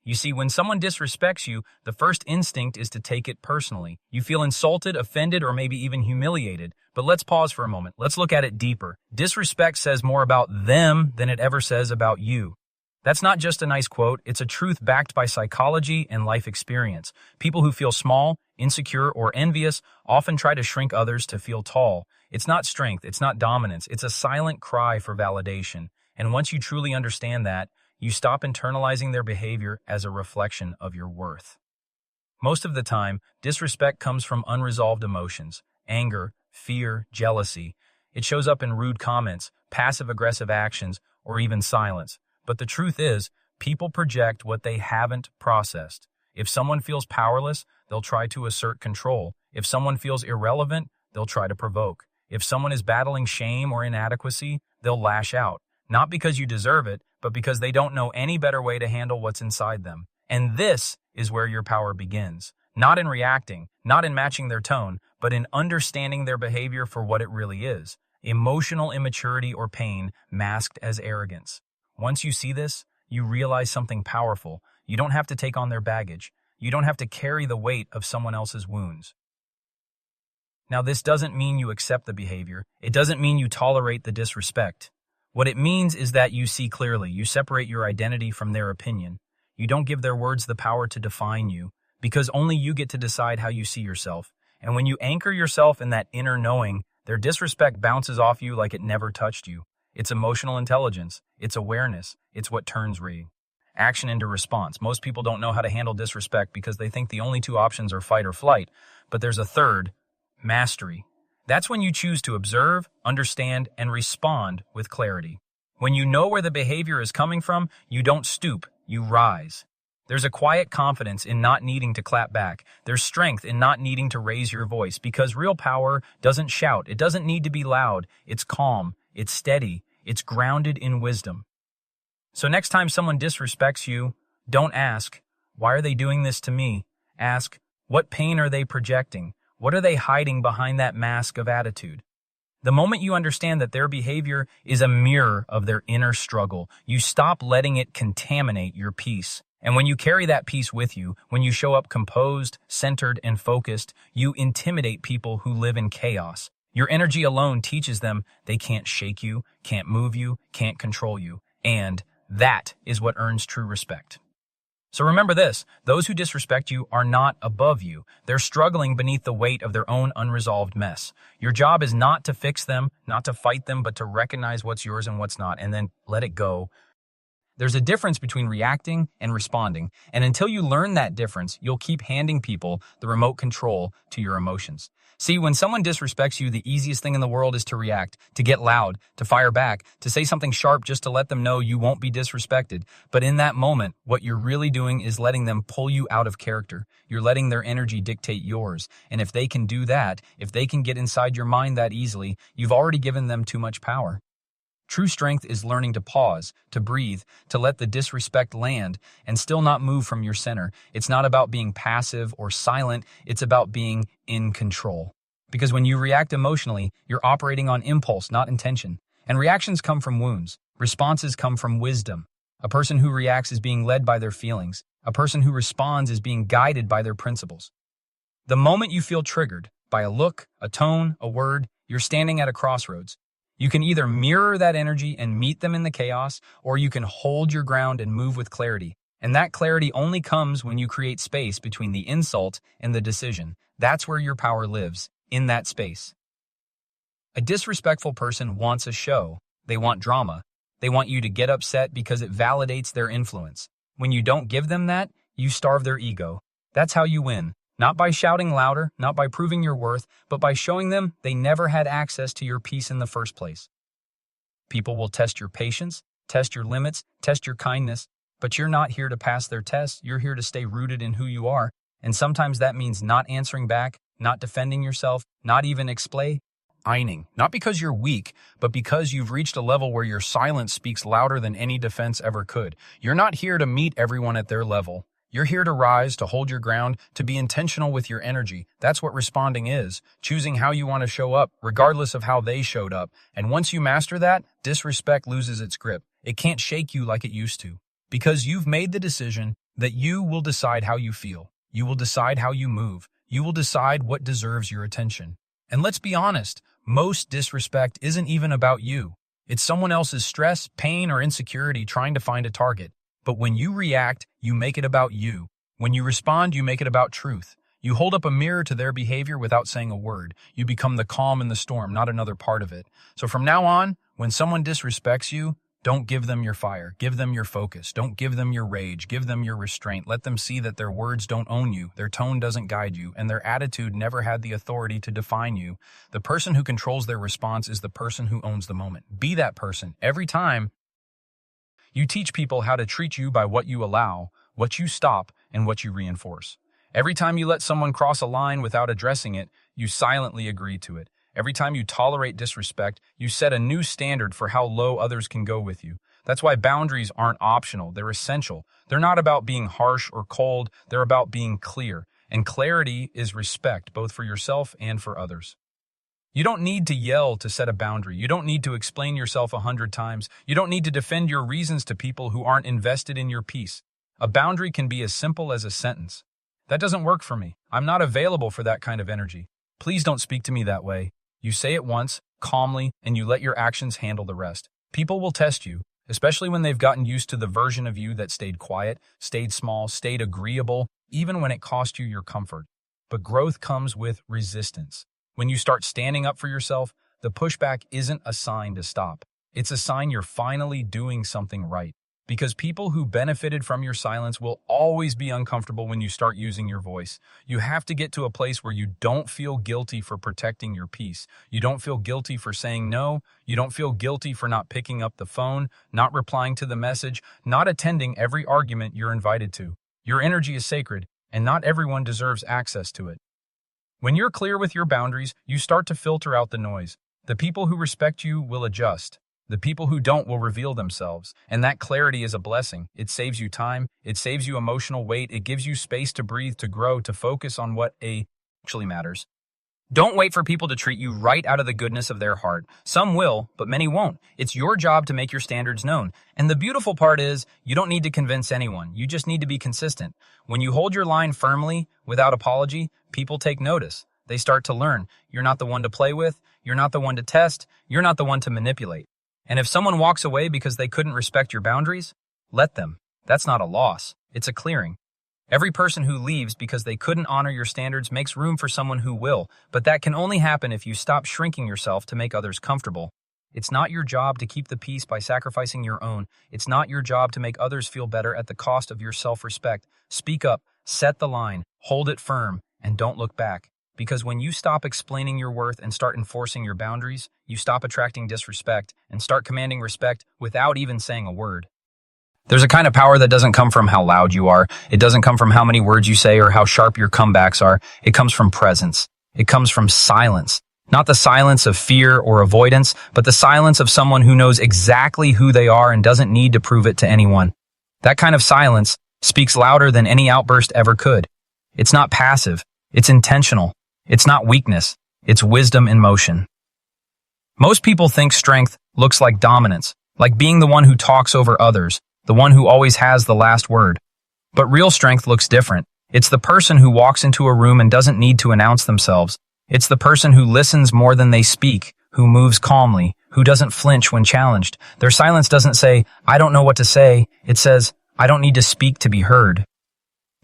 You see, when someone disrespects you, the first instinct is to take it personally. You feel insulted, offended, or maybe even humiliated. But let's pause for a moment. Let's look at it deeper. Disrespect says more about them than it ever says about you. That's not just a nice quote, it's a truth backed by psychology and life experience. People who feel small, insecure, or envious often try to shrink others to feel tall. It's not strength, it's not dominance, it's a silent cry for validation. And once you truly understand that, you stop internalizing their behavior as a reflection of your worth. Most of the time, disrespect comes from unresolved emotions, anger, fear, jealousy. It shows up in rude comments, passive-aggressive actions, or even silence. But the truth is, people project what they haven't processed. If someone feels powerless, they'll try to assert control. If someone feels irrelevant, they'll try to provoke. If someone is battling shame or inadequacy, they'll lash out. Not because you deserve it, but because they don't know any better way to handle what's inside them. And this is where your power begins. Not in reacting, not in matching their tone, but in understanding their behavior for what it really is. Emotional immaturity or pain masked as arrogance. Once you see this, you realize something powerful. You don't have to take on their baggage. You don't have to carry the weight of someone else's wounds. Now, this doesn't mean you accept the behavior. It doesn't mean you tolerate the disrespect. What it means is that you see clearly. You separate your identity from their opinion. You don't give their words the power to define you, because only you get to decide how you see yourself. And when you anchor yourself in that inner knowing, their disrespect bounces off you like it never touched you. It's emotional intelligence. It's awareness. It's what turns reaction into response. Most people don't know how to handle disrespect because they think the only two options are fight or flight. But there's a third, mastery. That's when you choose to observe, understand, and respond with clarity. When you know where the behavior is coming from, you don't stoop, you rise. There's a quiet confidence in not needing to clap back. There's strength in not needing to raise your voice, because real power doesn't shout. It doesn't need to be loud. It's calm. It's steady. It's grounded in wisdom. So next time someone disrespects you, don't ask, why are they doing this to me? Ask, what pain are they projecting? What are they hiding behind that mask of attitude? The moment you understand that their behavior is a mirror of their inner struggle, you stop letting it contaminate your peace. And when you carry that peace with you, when you show up composed, centered, and focused, you intimidate people who live in chaos. Your energy alone teaches them they can't shake you, can't move you, can't control you. And that is what earns true respect. So remember this, those who disrespect you are not above you. They're struggling beneath the weight of their own unresolved mess. Your job is not to fix them, not to fight them, but to recognize what's yours and what's not, and then let it go. There's a difference between reacting and responding, and until you learn that difference, you'll keep handing people the remote control to your emotions. See, when someone disrespects you, the easiest thing in the world is to react, to get loud, to fire back, to say something sharp just to let them know you won't be disrespected. But in that moment, what you're really doing is letting them pull you out of character. You're letting their energy dictate yours. And if they can do that, if they can get inside your mind that easily, you've already given them too much power. True strength is learning to pause, to breathe, to let the disrespect land, and still not move from your center. It's not about being passive or silent, it's about being in control. Because when you react emotionally, you're operating on impulse, not intention. And reactions come from wounds. Responses come from wisdom. A person who reacts is being led by their feelings. A person who responds is being guided by their principles. The moment you feel triggered by a look, a tone, a word, you're standing at a crossroads. You can either mirror that energy and meet them in the chaos, or you can hold your ground and move with clarity. And that clarity only comes when you create space between the insult and the decision. That's where your power lives, in that space. A disrespectful person wants a show. They want drama. They want you to get upset because it validates their influence. When you don't give them that, you starve their ego. That's how you win. Not by shouting louder, not by proving your worth, but by showing them they never had access to your peace in the first place. People will test your patience, test your limits, test your kindness, but you're not here to pass their tests. You're here to stay rooted in who you are. And sometimes that means not answering back, not defending yourself, not even explaining. Not because you're weak, but because you've reached a level where your silence speaks louder than any defense ever could. You're not here to meet everyone at their level. You're here to rise, to hold your ground, to be intentional with your energy. That's what responding is, choosing how you want to show up, regardless of how they showed up. And once you master that, disrespect loses its grip. It can't shake you like it used to. Because you've made the decision, that you will decide how you feel. You will decide how you move. You will decide what deserves your attention. And let's be honest, most disrespect isn't even about you. It's someone else's stress, pain, or insecurity trying to find a target. But when you react, you make it about you. When you respond, you make it about truth. You hold up a mirror to their behavior without saying a word. You become the calm in the storm, not another part of it. So from now on, when someone disrespects you, don't give them your fire. Give them your focus. Don't give them your rage. Give them your restraint. Let them see that their words don't own you, their tone doesn't guide you, and their attitude never had the authority to define you. The person who controls their response is the person who owns the moment. Be that person. Every time you teach people how to treat you by what you allow, what you stop, and what you reinforce. Every time you let someone cross a line without addressing it, you silently agree to it. Every time you tolerate disrespect, you set a new standard for how low others can go with you. That's why boundaries aren't optional, they're essential. They're not about being harsh or cold, they're about being clear. And clarity is respect, both for yourself and for others. You don't need to yell to set a boundary. You don't need to explain yourself 100 times. You don't need to defend your reasons to people who aren't invested in your peace. A boundary can be as simple as a sentence. That doesn't work for me. I'm not available for that kind of energy. Please don't speak to me that way. You say it once, calmly, and you let your actions handle the rest. People will test you, especially when they've gotten used to the version of you that stayed quiet, stayed small, stayed agreeable, even when it cost you your comfort. But growth comes with resistance. When you start standing up for yourself, the pushback isn't a sign to stop. It's a sign you're finally doing something right. Because people who benefited from your silence will always be uncomfortable when you start using your voice. You have to get to a place where you don't feel guilty for protecting your peace. You don't feel guilty for saying no. You don't feel guilty for not picking up the phone, not replying to the message, not attending every argument you're invited to. Your energy is sacred, and not everyone deserves access to it. When you're clear with your boundaries, you start to filter out the noise. The people who respect you will adjust. The people who don't will reveal themselves, and that clarity is a blessing. It saves you time, it saves you emotional weight, it gives you space to breathe, to grow, to focus on what actually matters. Don't wait for people to treat you right out of the goodness of their heart. Some will, but many won't. It's your job to make your standards known. And the beautiful part is, you don't need to convince anyone. You just need to be consistent. When you hold your line firmly, without apology, people take notice. They start to learn. You're not the one to play with. You're not the one to test. You're not the one to manipulate. And if someone walks away because they couldn't respect your boundaries, let them. That's not a loss. It's a clearing. Every person who leaves because they couldn't honor your standards makes room for someone who will, but that can only happen if you stop shrinking yourself to make others comfortable. It's not your job to keep the peace by sacrificing your own. It's not your job to make others feel better at the cost of your self-respect. Speak up, set the line, hold it firm, and don't look back. Because when you stop explaining your worth and start enforcing your boundaries, you stop attracting disrespect and start commanding respect without even saying a word. There's a kind of power that doesn't come from how loud you are. It doesn't come from how many words you say or how sharp your comebacks are. It comes from presence. It comes from silence. Not the silence of fear or avoidance, but the silence of someone who knows exactly who they are and doesn't need to prove it to anyone. That kind of silence speaks louder than any outburst ever could. It's not passive. It's intentional. It's not weakness, it's wisdom in motion. Most people think strength looks like dominance, like being the one who talks over others, the one who always has the last word. But real strength looks different. It's the person who walks into a room and doesn't need to announce themselves. It's the person who listens more than they speak, who moves calmly, who doesn't flinch when challenged. Their silence doesn't say, "I don't know what to say." It says, "I don't need to speak to be heard."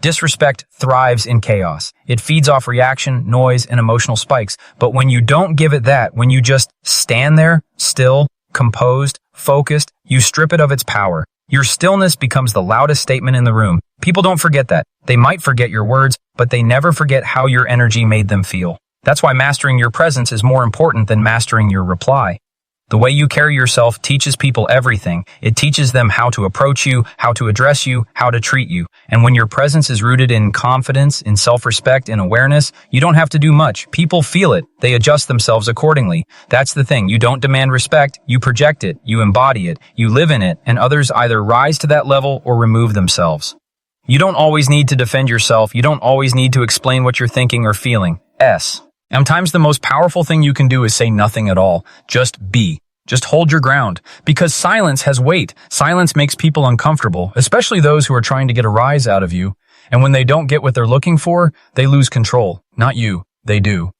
Disrespect thrives in chaos. It feeds off reaction, noise, and emotional spikes. But when you don't give it that, when you just stand there, still, composed, focused, you strip it of its power. Your stillness becomes the loudest statement in the room. People don't forget that. They might forget your words, but they never forget how your energy made them feel. That's why mastering your presence is more important than mastering your reply. The way you carry yourself teaches people everything. It teaches them how to approach you, how to address you, how to treat you. And when your presence is rooted in confidence, in self-respect, in awareness, you don't have to do much. People feel it. They adjust themselves accordingly. That's the thing. You don't demand respect. You project it. You embody it. You live in it. And others either rise to that level or remove themselves. You don't always need to defend yourself. You don't always need to explain what you're thinking or feeling. Sometimes the most powerful thing you can do is say nothing at all. Just be. Just hold your ground, because silence has weight. Silence makes people uncomfortable, especially those who are trying to get a rise out of you. And when they don't get what they're looking for, they lose control. Not you, they do.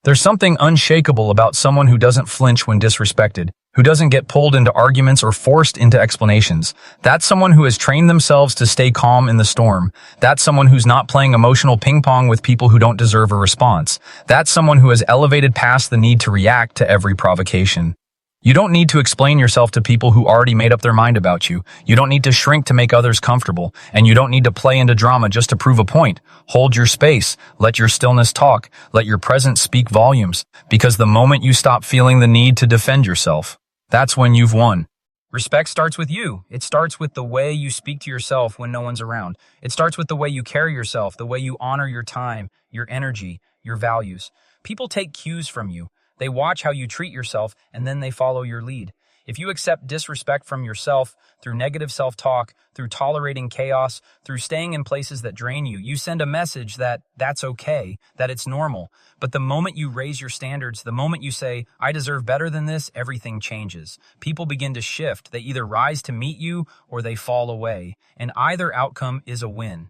There's something unshakable about someone who doesn't flinch when disrespected, who doesn't get pulled into arguments or forced into explanations. That's someone who has trained themselves to stay calm in the storm. That's someone who's not playing emotional ping pong with people who don't deserve a response. That's someone who has elevated past the need to react to every provocation. You don't need to explain yourself to people who already made up their mind about you. You don't need to shrink to make others comfortable, and you don't need to play into drama just to prove a point. Hold your space. Let your stillness talk. Let your presence speak volumes, because the moment you stop feeling the need to defend yourself, that's when you've won. Respect starts with you. It starts with the way you speak to yourself when no one's around. It starts with the way you carry yourself, the way you honor your time, your energy, your values. People take cues from you. They watch how you treat yourself, and then they follow your lead. If you accept disrespect from yourself through negative self-talk, through tolerating chaos, through staying in places that drain you, you send a message that that's okay, that it's normal. But the moment you raise your standards, the moment you say, I deserve better than this, everything changes. People begin to shift. They either rise to meet you or they fall away. And either outcome is a win.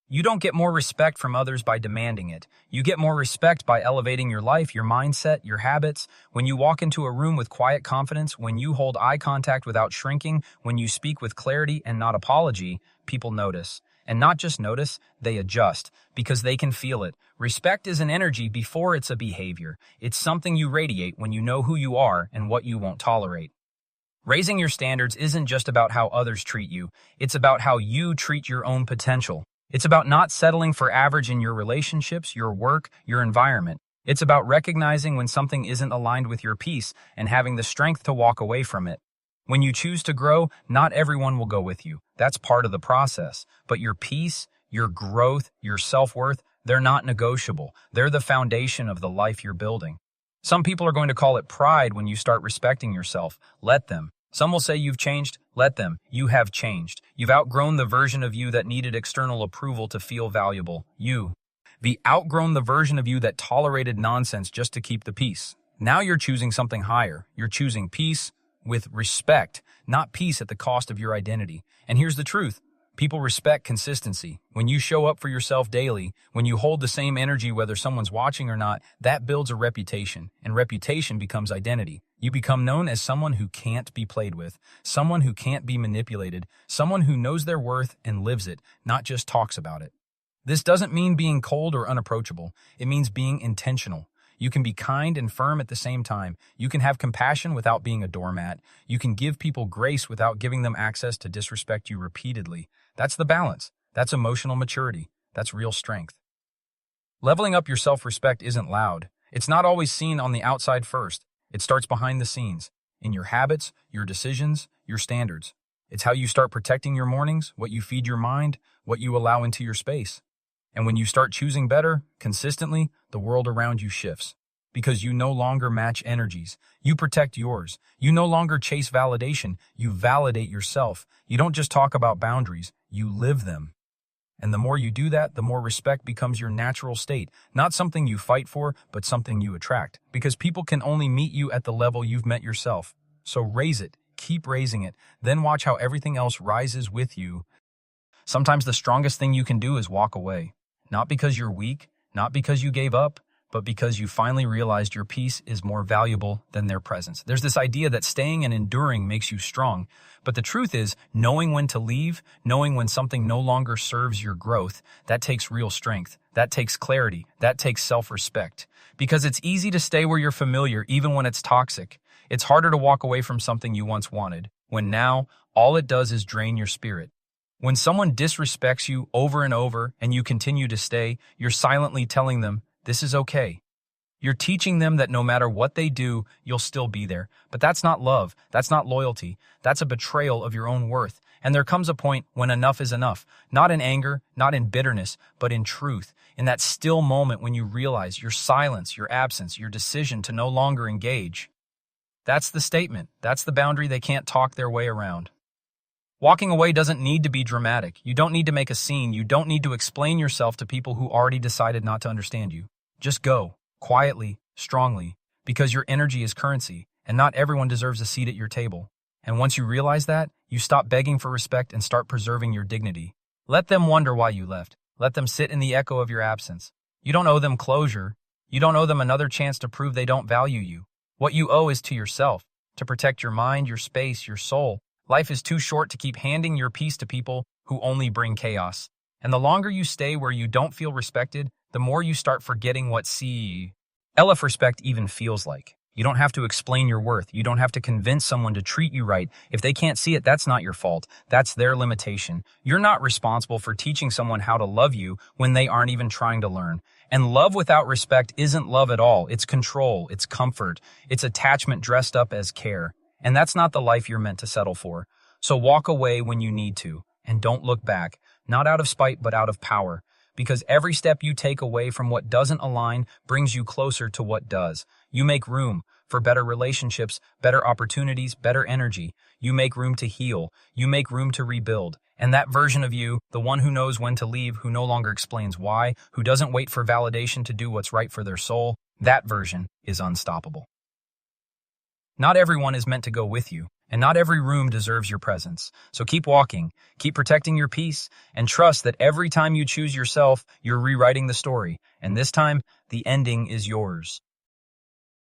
You don't get more respect from others by demanding it. You get more respect by elevating your life, your mindset, your habits. When you walk into a room with quiet confidence, when you hold eye contact without shrinking, when you speak with clarity and not apology, people notice. And not just notice, they adjust, because they can feel it. Respect is an energy before it's a behavior. It's something you radiate when you know who you are and what you won't tolerate. Raising your standards isn't just about how others treat you. It's about how you treat your own potential. It's about not settling for average in your relationships, your work, your environment. It's about recognizing when something isn't aligned with your peace and having the strength to walk away from it. When you choose to grow, not everyone will go with you. That's part of the process. But your peace, your growth, your self-worth, they're not negotiable. They're the foundation of the life you're building. Some people are going to call it pride when you start respecting yourself. Let them. Some will say you've changed. Let them. You have changed. You've outgrown the version of you that needed external approval to feel valuable. You've outgrown the version of you that tolerated nonsense just to keep the peace. Now you're choosing something higher. You're choosing peace with respect, not peace at the cost of your identity. And here's the truth. People respect consistency. When you show up for yourself daily, when you hold the same energy whether someone's watching or not, that builds a reputation, and reputation becomes identity. You become known as someone who can't be played with, someone who can't be manipulated, someone who knows their worth and lives it, not just talks about it. This doesn't mean being cold or unapproachable. It means being intentional. You can be kind and firm at the same time. You can have compassion without being a doormat. You can give people grace without giving them access to disrespect you repeatedly. That's the balance. That's emotional maturity. That's real strength. Leveling up your self-respect isn't loud. It's not always seen on the outside first. It starts behind the scenes, in your habits, your decisions, your standards. It's how you start protecting your mornings, what you feed your mind, what you allow into your space. And when you start choosing better, consistently, the world around you shifts. Because you no longer match energies. You protect yours. You no longer chase validation. You validate yourself. You don't just talk about boundaries. You live them. And the more you do that, the more respect becomes your natural state. Not something you fight for, but something you attract. Because people can only meet you at the level you've met yourself. So raise it. Keep raising it. Then watch how everything else rises with you. Sometimes the strongest thing you can do is walk away. Not because you're weak, not because you gave up, but because you finally realized your peace is more valuable than their presence. There's this idea that staying and enduring makes you strong. But the truth is, knowing when to leave, knowing when something no longer serves your growth, that takes real strength. That takes clarity. That takes self-respect. Because it's easy to stay where you're familiar, even when it's toxic. It's harder to walk away from something you once wanted, when now, all it does is drain your spirit. When someone disrespects you over and over, and you continue to stay, you're silently telling them, this is okay. You're teaching them that no matter what they do, you'll still be there. But that's not love. That's not loyalty. That's a betrayal of your own worth. And there comes a point when enough is enough. Not in anger, not in bitterness, but in truth. In that still moment when you realize your silence, your absence, your decision to no longer engage. That's the statement. That's the boundary they can't talk their way around. Walking away doesn't need to be dramatic. You don't need to make a scene. You don't need to explain yourself to people who already decided not to understand you. Just go, quietly, strongly, because your energy is currency, and not everyone deserves a seat at your table. And once you realize that, you stop begging for respect and start preserving your dignity. Let them wonder why you left. Let them sit in the echo of your absence. You don't owe them closure. You don't owe them another chance to prove they don't value you. What you owe is to yourself, to protect your mind, your space, your soul. Life is too short to keep handing your peace to people who only bring chaos. And the longer you stay where you don't feel respected, the more you start forgetting what self-respect even feels like. You don't have to explain your worth. You don't have to convince someone to treat you right. If they can't see it, that's not your fault. That's their limitation. You're not responsible for teaching someone how to love you when they aren't even trying to learn. And love without respect isn't love at all. It's control. It's comfort. It's attachment dressed up as care. And that's not the life you're meant to settle for. So walk away when you need to. And don't look back. Not out of spite, but out of power. Because every step you take away from what doesn't align brings you closer to what does. You make room for better relationships, better opportunities, better energy. You make room to heal. You make room to rebuild. And that version of you, the one who knows when to leave, who no longer explains why, who doesn't wait for validation to do what's right for their soul, that version is unstoppable. Not everyone is meant to go with you, and not every room deserves your presence. So keep walking, keep protecting your peace, and trust that every time you choose yourself, you're rewriting the story. And this time, the ending is yours.